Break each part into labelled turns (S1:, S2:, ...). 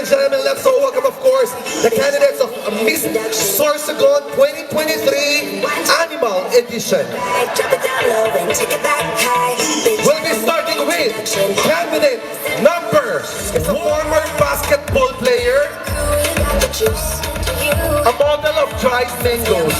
S1: and gentlemen, let's all welcome, of course, the candidates of Miss Sorsogon 2023 Animal Edition. We'll be starting with candidate number, is a former basketball player, a model of dried mangoes.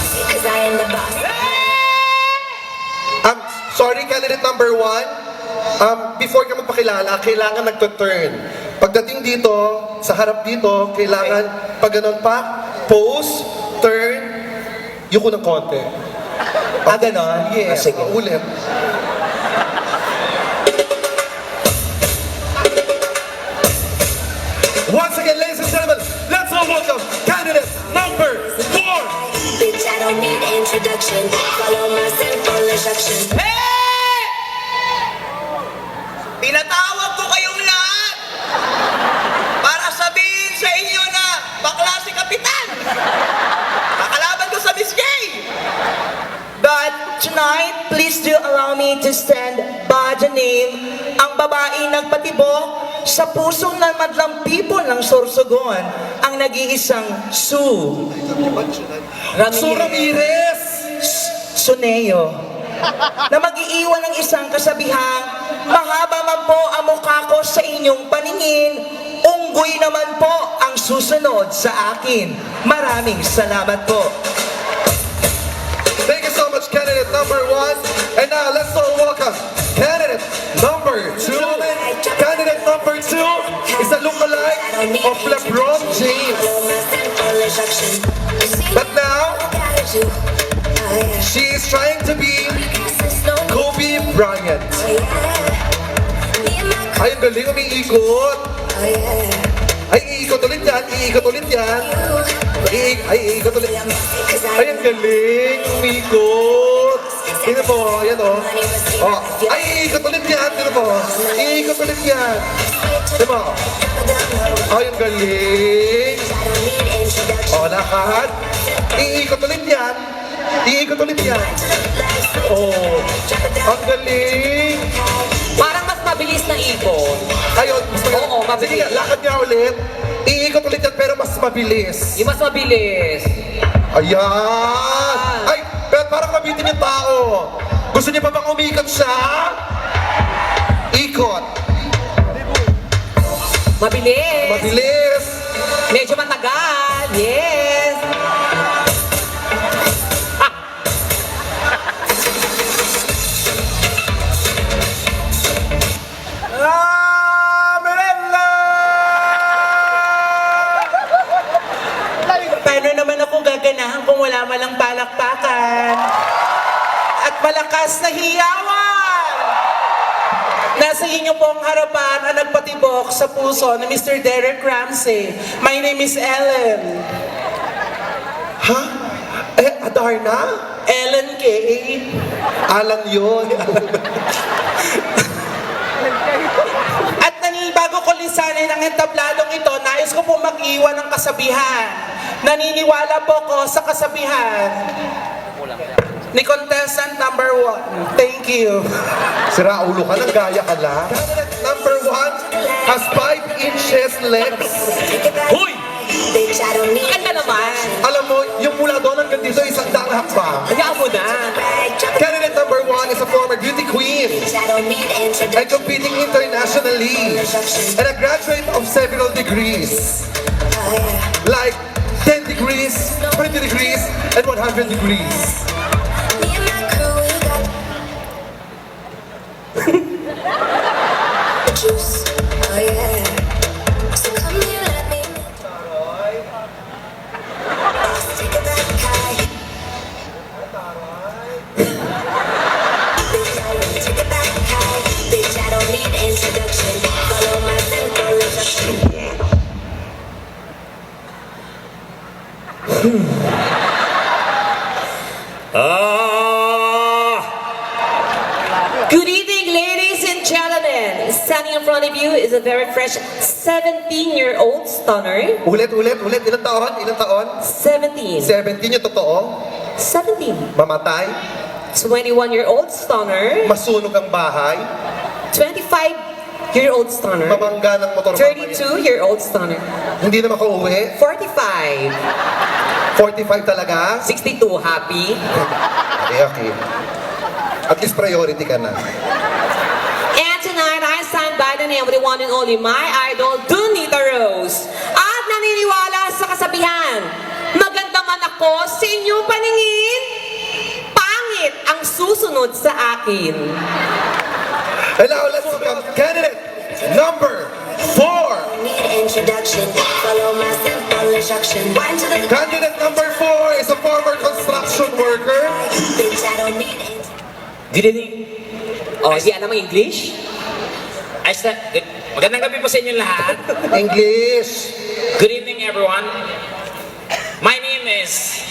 S1: Sorry, candidate number 1. Before ka magpakilala, kailangan nagto-turn. Pagdating dito, sa harap dito, kailangan pag ganun pa, pose, turn, yuko ng konti.
S2: Ganon?
S1: Yes,
S2: Sige.
S1: Ulit. Once again, ladies and gentlemen, let's all welcome candidate number 4.
S3: Bitch, I don't need introduction. Follow my simple instruction.
S2: Tinatawag ko kayong lahat para sabihin sa inyo na bakla si Kapitan. Nakalaban ko sa Miss Gay. But tonight, please do allow me to stand by the name ang babae nagpatibok sa pusong ng madlang people ng Sorsogon, ang nag-iisang Sue
S1: Ramirez!
S2: Suneo, na mag-iiwan ng isang kasabihang, mahaba man po ang mukha ko sa inyong paningin, unggoy naman po ang susunod sa akin. Maraming salamat po.
S1: Thank you so much, candidate number 1. And now, let's all welcome candidate number 2. Candidate number 2 is a lookalike of LeBron James.
S3: Follow my simple instruction.
S1: But now, she is trying to be Kobe Bryant. Ay, ang galing, umiikot. Ay, iikot ulit yan, iikot ulit yan. Ay, iikot ulit yan. Ay, ang galing, umiikot. Tingnan mo, yan o. Oh. Ay, iikot ulit yan, tingnan mo. Iikot ulit yan. Tingnan mo. Ay, ang galing. O, lahat. Iikot ulit yan. Iikot ulit yan. Oh, ang galing.
S4: Parang mas mabilis na ikot.
S1: Ayun, mas magaling.
S4: Oo, mabilis.
S1: Sige nga, lakad niya ulit. Iikot ulit yan, pero mas mabilis.
S4: Yung mas mabilis.
S1: Ayan! Ay, pero parang mabitin yung tao. Gusto niya pa bang umikot siya? Ikot.
S4: Mabilis.
S1: Mabilis.
S4: Medyo matagal. Yes.
S2: Paano naman ako gaganahan kung wala malang palakpakan at malakas na hiyawan? Nasa inyo pong harapan ang nagpatibok sa puso ni Mr. Derek Ramsey. My name is Ellen.
S1: Ha? Eh, Adarna?
S2: Ellen K.
S1: Alan yun.
S2: At bago ko lisanin ang entabladong ito, nais ko po mag-iwan ng kasabihan. Naniniwala po ko sa kasabihan ni contestant number 1. Thank you.
S1: Sira ulo ka, gaya ka lang. Candidate number 1 has 5 inches legs.
S4: Huy!
S3: Bitch, I don't need
S4: Ganda naman.
S1: Alam mo, yung mula doon hanggang dito, isang daang hakbang.
S4: Hayaan mo na.
S1: Candidate number 1 is a former beauty queen
S3: I don't need
S1: and
S3: introduction.
S1: competing internationally and a graduate of several degrees like 10 degrees, 20 degrees, and 100 degrees.
S3: Me and my crew, we got the juice. Oh yeah. So come here, let me take it back high. Bitch, I will take it back high. Bitch, I don't need introduction. Follow my simple instruction.
S4: Good evening, ladies and gentlemen. Standing in front of you is a very fresh 17-year-old stunner.
S1: Ulit. Ilang taon?
S4: 17.
S1: 17 yung totoo.
S4: 17.
S1: Mamatay.
S4: 21-year-old stunner.
S1: Masunog ang bahay.
S4: 25 35-year-old stunner.
S1: Mabangga ng motor mamaya.
S4: 32-year-old stunner.
S1: Hindi na makauwi.
S4: 45.
S1: 45 talaga.
S4: 62, happy.
S1: Okay. At least priority ka na.
S4: And tonight, I stand by the name of the one and only my idol, Donita Rose. At naniniwala sa kasabihan, maganda man ako sa inyong paningin, pangit ang susunod sa akin.
S1: Hello, let's welcome candidate number 4.
S3: Need introduction. Follow my simple instruction. Wind to the
S1: Candidate number 4 is a former construction worker.
S3: bitch. I don't need introduction.
S5: Good evening.
S4: Oh, di alam ang English?
S5: Magandang gabi po sa inyong lahat.
S1: English.
S5: Good evening, everyone. My name is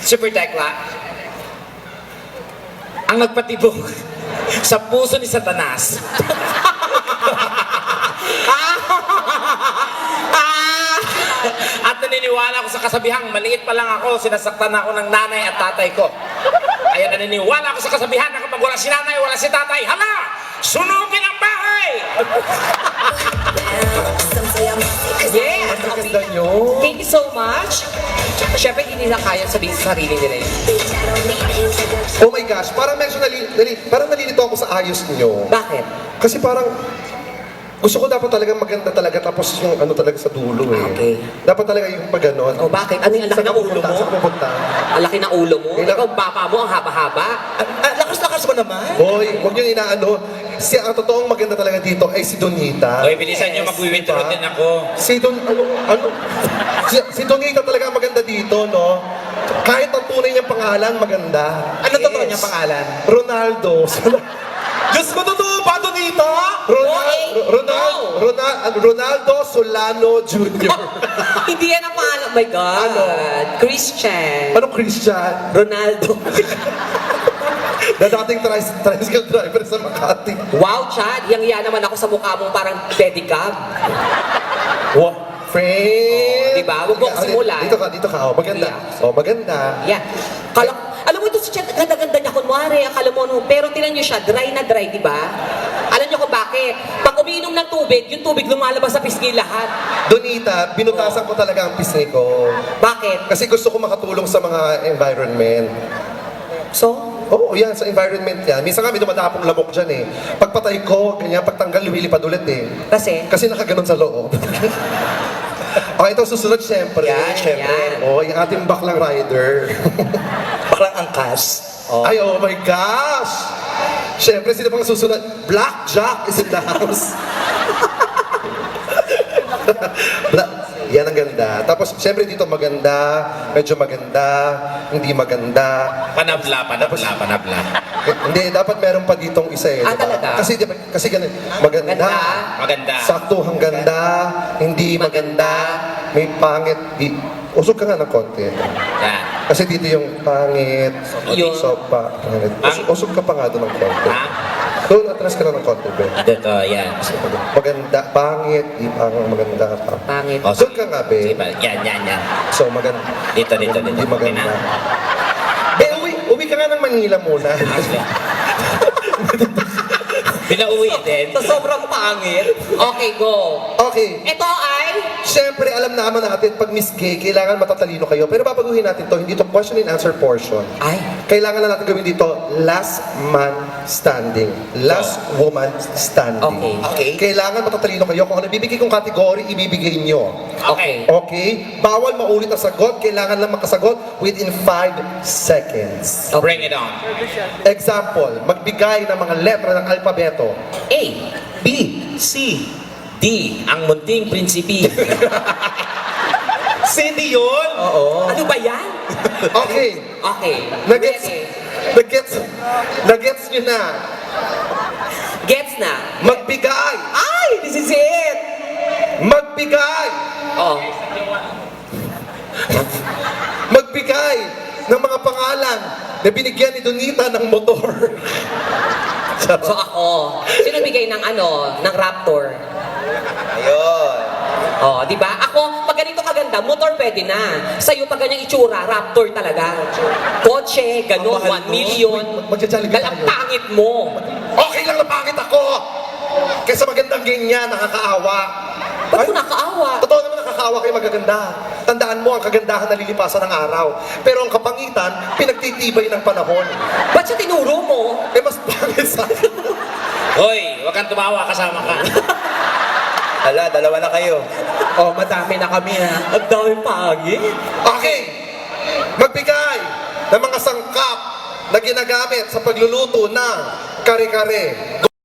S5: Super Tekla. Ang nagpatibok sa puso ni Satanas. At naniniwala ako sa kasabihang maliit pa lang ako, sinasaktan ako ng nanay at tatay ko. Kaya naniniwala ako sa kasabihan na kapag wala si nanay, wala si tatay, hala! Sunugin ang bahay!
S3: Some say I'm sick 'cause
S4: Yes!
S1: Ang ganda nyo.
S4: Thank you so much. Siyempre, hindi nila kaya sabihin sa sarili nila yun.
S3: bitch. I don't need introduction.
S1: Oh my gosh, parang medyo parang nalilito ako sa ayos nyo.
S4: Bakit?
S1: Kasi parang gusto ko dapat talagang maganda talaga tapos yung ano talaga sa dulo eh.
S4: Okay.
S1: Dapat talaga yung pag ganon.
S4: O bakit? Ano yung laki ng ulo mo?
S1: Saan ka pupunta?
S4: Ang laki ng ulo mo?
S1: Kailangan-
S4: Ikaw, bapa mo, ang haba-haba.
S2: Lakas-lakas mo naman.
S1: Hoy, huwag nyo inaano. Ang totoong maganda talaga dito ay si Donita.
S5: Oy, bilisan nyo, mag-withdraw din ako.
S1: Si si Donita talaga ang maganda dito, no? Kahit ang tunay niyang pangalan, maganda.
S2: Ano totoo niyang pangalan?
S1: Ronaldo.
S2: Diyos ko, totoo ba, Donita?
S1: Ronaldo Solano Jr.
S4: Hindi yan ang pangalan. Oh my God.
S1: Ano?
S4: Christian.
S1: Ano Christian?
S4: Ronaldo.
S1: Na dating tricycle driver sa Makati.
S4: Wow, Chad. Yang naman ako sa mukha mong parang pedicab.
S1: Wow. Friend!
S4: Diba? Huwag mo akong simulan.
S1: Dito ka. Oh, maganda.
S4: Yeah.
S1: Oh, maganda.
S4: Yan. Alam mo ito si Chad, ganda-ganda niya kunwari, akala mo, no, pero tinan niyo siya, dry na dry, di ba? Alam niyo kung bakit? Pag umiinom ng tubig, yung tubig lumalabas sa pisngi lahat.
S1: Donita, binutasan ko talaga ang pisngi ko.
S4: Bakit?
S1: Kasi gusto ko makatulong sa mga environment.
S4: So,
S1: Oo, yan, sa environment yan. Minsan nga may dumadapong lamok dyan eh. Pagpatay ko, ganyan, pagtanggal, lumilipad ulit eh.
S4: kasi,
S1: Nakaganon sa loob. Okay, ito susunod, syempre.
S2: Yan, syempre.
S4: Yan.
S1: Oh, yung ating baklang rider.
S2: Baklang angkas. Oh.
S1: Ay, oh my gosh! Syempre, sino pang susunod? Blackjack is in the house. Yan ang ganda. Tapos, syempre dito maganda, medyo maganda, hindi maganda.
S5: Panabla.
S1: Hindi, dapat meron pa ditong isa eh.
S4: Ah,
S1: diba?
S4: talaga?
S1: Kasi ganun, maganda.
S5: Maganda.
S1: Saktuhang ganda, hindi maganda, may pangit. Usog ka nga ng konti.
S5: Yan.
S1: Kasi dito yung pangit,
S4: Yun.
S1: sopa, pangit.
S5: Pang-
S1: Usog ka pa nga doon ng konti.
S5: Ha?
S1: Doon, atras ka na ng konti, be.
S5: Dito, yan.
S1: Maganda, pangit, di pang maganda ka.
S4: pangit.
S5: Oh,
S1: Doon ka nga, be.
S5: Sige pa. Yan.
S1: So, maganda.
S5: Dito.
S1: Hindi maganda.
S5: Okay
S1: Be, uwi ka nga ng Manila muna.
S5: Pinauwi din.
S4: So, sobrang pangit. Okay, go.
S1: Okay.
S4: Ito ay,
S1: Siyempre, alam naman natin, pag Miss Gay, kailangan matatalino kayo. Pero babaguhin natin to, hindi to question and answer portion.
S4: ay,
S1: Kailangan na natin gawin dito, last man standing. Last woman standing.
S4: Okay.
S1: Kailangan matatalino kayo. Kung ano bibigay kong category, ibibigay nyo.
S5: Okay.
S1: Okay? Bawal maulit ang sagot. Kailangan lang makasagot within 5 seconds.
S5: Bring it on.
S1: Example, magbigay ng mga letra ng alpabeto.
S4: A.
S1: B.
S2: C.
S5: D. Ang munting prinsipi.
S2: Cindy yun?
S1: Oo.
S4: Ano ba yan?
S1: Okay.
S4: Okay.
S1: Nagets,
S4: Ready?
S1: nagets nyo na.
S4: Gets na.
S1: Magbigay.
S4: Ay, this is it.
S1: Magbigay.
S4: Oh.
S1: Magbigay ng mga pangalan na binigyan ni Donita ng motor.
S4: So ako, sino bigay ng ng Raptor?
S2: Ayun.
S4: Oh, di ba? Ako, pag ganito kaganda, motor pwede na. Sa'yo, pag ganyang itsura, Raptor talaga. Kotse, ganun,
S2: Ang mahal
S4: 1
S2: mo.
S4: million.
S1: Magja-Jollibee
S4: Dahil ang
S1: tayo.
S4: pangit mo.
S1: Okay lang na pangit ako. Kaysa magandang ganyan, nakakaawa.
S4: Ba't ko nakaawa?
S1: Totoo naman nakakaawa kayo magaganda. Tandaan mo, ang kagandahan nalilipasan ng araw. Pero ang kapangitan, pinagtitibay ng panahon.
S4: Ba't siya tinuro mo?
S1: Eh, mas pangit sa akin.
S5: Hoy, huwag kang tumawa, kasama ka.
S2: Hala, dalawa na kayo.
S4: Oh, madami na kami ha. Ang dami pangit.
S1: Okay, magbigay ng mga sangkap na ginagamit sa pagluluto ng kare-kare.